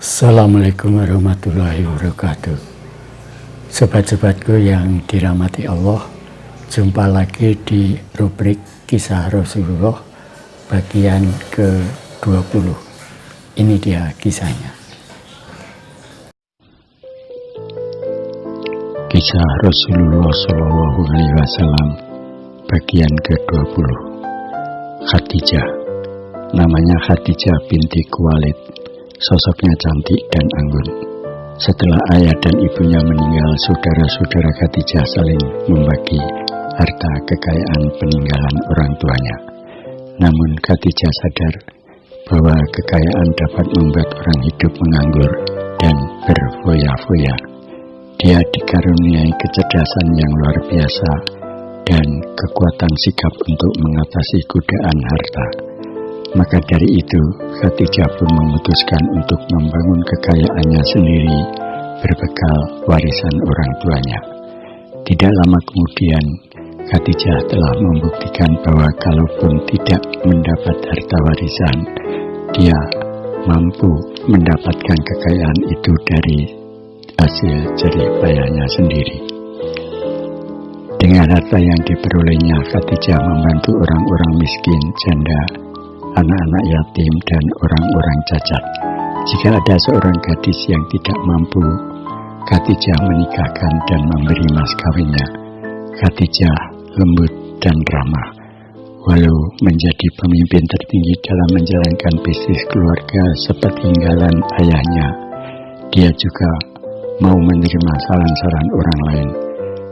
Assalamualaikum warahmatullahi wabarakatuh. Sobat-sobatku yang dirahmati Allah, jumpa lagi di rubrik Kisah Rasulullah bagian ke-20. Ini dia kisahnya. Kisah Rasulullah SAW bagian ke-20. Khadijah. Namanya Khadijah binti Khuwailid. Sosoknya cantik dan anggun. Setelah ayah dan ibunya meninggal, saudara-saudara Khadijah saling membagi harta kekayaan peninggalan orang tuanya. Namun Khadijah sadar bahwa kekayaan dapat membuat orang hidup menganggur dan berfoya-foya. Dia dikaruniai kecerdasan yang luar biasa dan kekuatan sikap untuk mengatasi godaan harta. Maka dari itu, Khadijah pun memutuskan untuk membangun kekayaannya sendiri berbekal warisan orang tuanya. Tidak lama kemudian, Khadijah telah membuktikan bahwa kalaupun tidak mendapat harta warisan, dia mampu mendapatkan kekayaan itu dari hasil jerih payahnya sendiri. Dengan harta yang diperolehnya, Khadijah membantu orang-orang miskin, janda, anak-anak yatim, dan orang-orang cacat. Jika ada seorang gadis yang tidak mampu, Khadijah menikahkan dan memberi mas kawinnya. Khadijah lembut dan ramah. Walau menjadi pemimpin tertinggi dalam menjalankan bisnis keluarga sepeninggalan ayahnya, dia juga mau menerima saran-saran orang lain.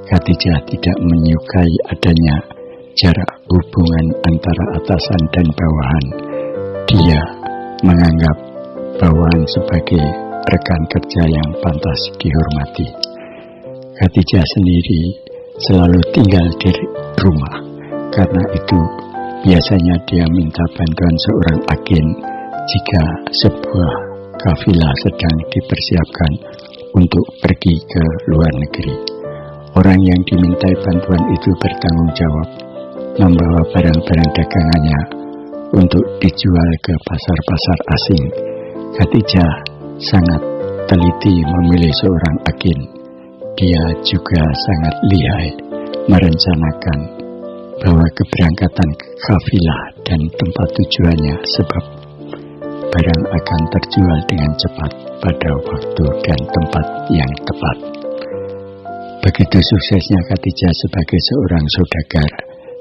Khadijah tidak menyukai adanya jarak hubungan antara atasan dan bawahan. Dia menganggap bawahan sebagai rekan kerja yang pantas dihormati. Khadijah sendiri selalu tinggal di rumah. Karena itu, biasanya dia minta bantuan seorang agen jika sebuah kafilah sedang dipersiapkan untuk pergi ke luar negeri. Orang yang dimintai bantuan itu bertanggung jawab membawa barang-barang dagangannya untuk dijual ke pasar-pasar asing. Khadijah sangat teliti memilih seorang agen. Dia juga sangat lihai merencanakan bahwa keberangkatan kafilah dan tempat tujuannya, sebab barang akan terjual dengan cepat pada waktu dan tempat yang tepat. Begitu suksesnya Khadijah sebagai seorang saudagar,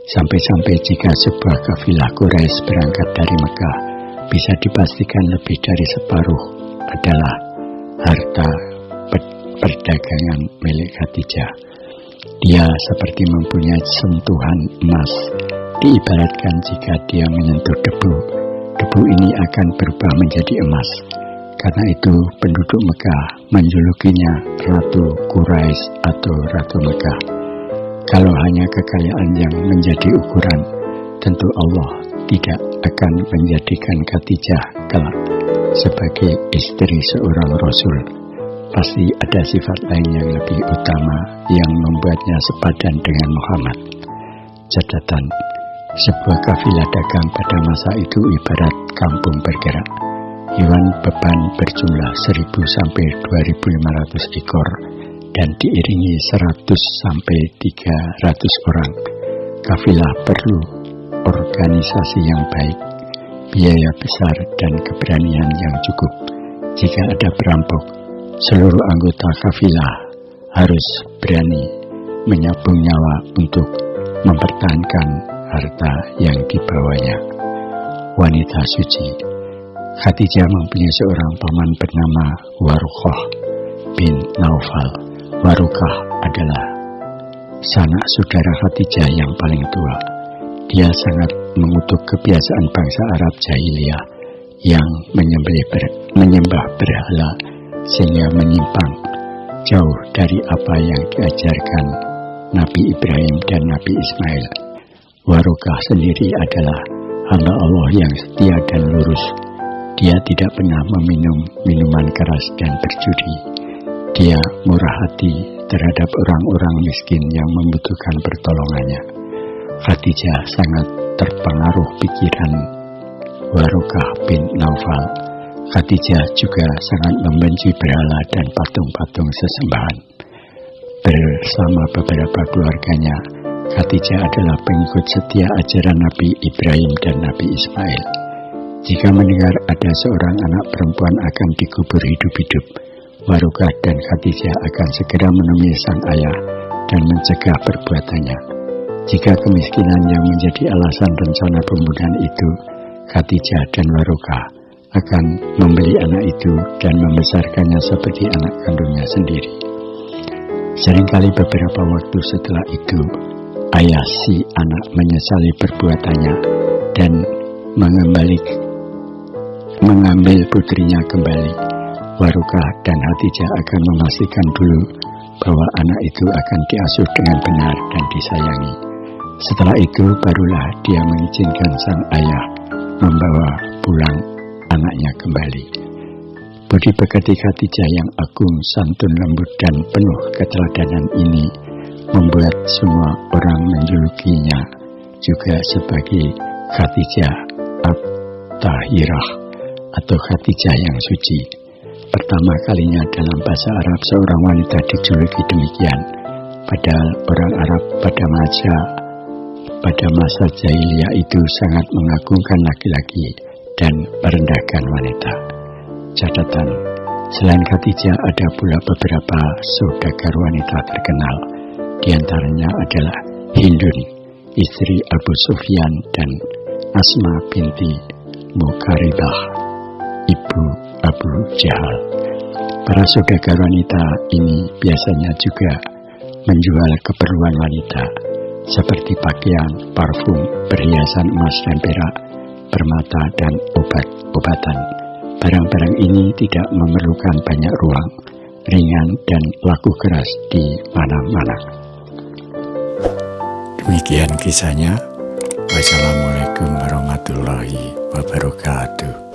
sampai-sampai jika sebuah kafilah Quraisy berangkat dari Mekah, bisa dipastikan lebih dari separuh adalah harta perdagangan milik Khadijah. Dia seperti mempunyai sentuhan emas. Diibaratkan jika dia menyentuh debu, debu ini akan berubah menjadi emas. Karena itu penduduk Mekah menjulukinya Ratu Quraisy atau Ratu Mekah. Kalau hanya kekayaan yang menjadi ukuran, tentu Allah tidak akan menjadikan Khadijah kelak sebagai istri seorang Rasul. Pasti ada sifat lain yang lebih utama yang membuatnya sepadan dengan Muhammad. Catatan, sebuah kafilah dagang pada masa itu ibarat kampung bergerak. Hewan beban berjumlah 1.000 sampai 2.500 ekor dan diiringi 100 sampai 300 orang. Kafilah perlu organisasi yang baik, biaya besar, dan keberanian yang cukup. Jika ada perampok, seluruh anggota kafilah harus berani menyabung nyawa untuk mempertahankan harta yang dibawanya. Wanita suci. Khadijah mempunyai seorang paman bernama Warukah bin Naufal. Warukah adalah sanak saudara Khadijah yang paling tua. Dia sangat mengutuk kebiasaan bangsa Arab jahiliyah yang menyembah berhala sehingga menyimpang jauh dari apa yang diajarkan Nabi Ibrahim dan Nabi Ismail. Warukah sendiri adalah hamba Allah yang setia dan lurus. Dia tidak pernah meminum minuman keras dan berjudi. Dia murah hati terhadap orang-orang miskin yang membutuhkan pertolongannya. Khadijah sangat terpengaruh pikiran Warukah bin Naufal Khadijah juga sangat membenci berhala dan patung-patung sesembahan. Bersama beberapa keluarganya, Khadijah adalah pengikut setia ajaran Nabi Ibrahim dan Nabi Ismail. Jika mendengar ada seorang anak perempuan akan dikubur hidup-hidup, Warokah dan Khadijah akan segera menemui sang ayah dan mencegah perbuatannya. Jika kemiskinan yang menjadi alasan rencana pembunuhan itu, Khadijah dan Warokah akan membeli anak itu dan membesarkannya seperti anak kandungnya sendiri. Seringkali beberapa waktu setelah itu, ayah si anak menyesali perbuatannya dan mengambil putrinya kembali. Warokah dan Khadijah akan memastikan dulu bahwa anak itu akan diasuh dengan benar dan disayangi. Setelah itu barulah dia mengizinkan sang ayah membawa pulang anaknya kembali. Budi pekerti Khadijah yang agung, santun, lembut, dan penuh keteladanan ini membuat semua orang menjulukinya juga sebagai Khadijah at-Tahirah atau Khadijah yang suci. Pertama kalinya dalam bahasa Arab seorang wanita dijuluki demikian, padahal orang Arab pada masa jahiliyah itu sangat mengagungkan laki-laki dan merendahkan wanita. Catatan, selain Khadijah ada pula beberapa saudagar wanita terkenal. Di antaranya adalah Hindun, istri Abu Sufyan, dan Asma binti Mukaribah, ibu Abu Jahal. Para saudagar wanita ini biasanya juga menjual keperluan wanita seperti pakaian, parfum, perhiasan emas dan perak, permata, dan obat-obatan. Barang-barang ini tidak memerlukan banyak ruang, ringan, dan laku keras di mana-mana. Demikian kisahnya. Wassalamualaikum warahmatullahi wabarakatuh.